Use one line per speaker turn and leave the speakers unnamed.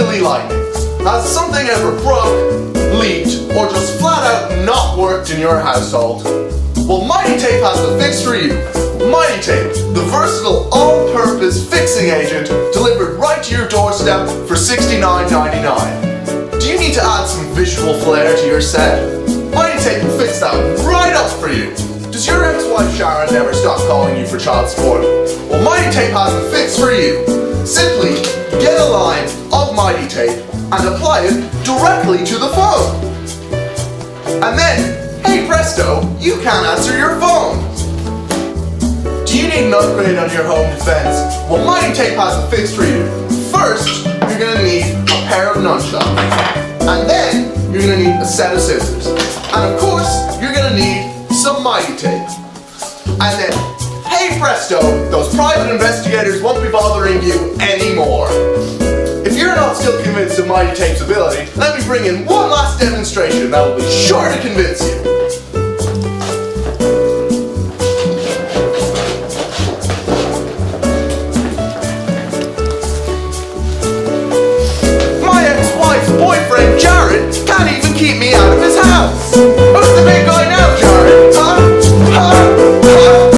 Billy Lightning. Has something ever broke, leaked, or just flat out not worked in your household? Well, Mighty Tape has the fix for you. Mighty Tape, the versatile all-purpose fixing agent delivered right to your doorstep for $69.99. Do you need to add some visual flair to your set? Mighty Tape will fix that right up for you. Does your ex-wife Sharon never stop calling you for child support? Well, Mighty Tape has the fix for you. Simply get a line of Mighty Tape and apply it directly to the phone. And then, hey presto, you can answer your phone. Do you need an upgrade on your home defense? Well, Mighty Tape has a fix for you. First, you're gonna need a pair of nunchucks. And then, you're gonna need a set of scissors. And of course, you're gonna need some Mighty Tape. And then, hey presto, those private investigators won't be bothering you anymore. If you're not still convinced of Mighty Tape's ability, let me bring in one last demonstration that will be sure to convince you.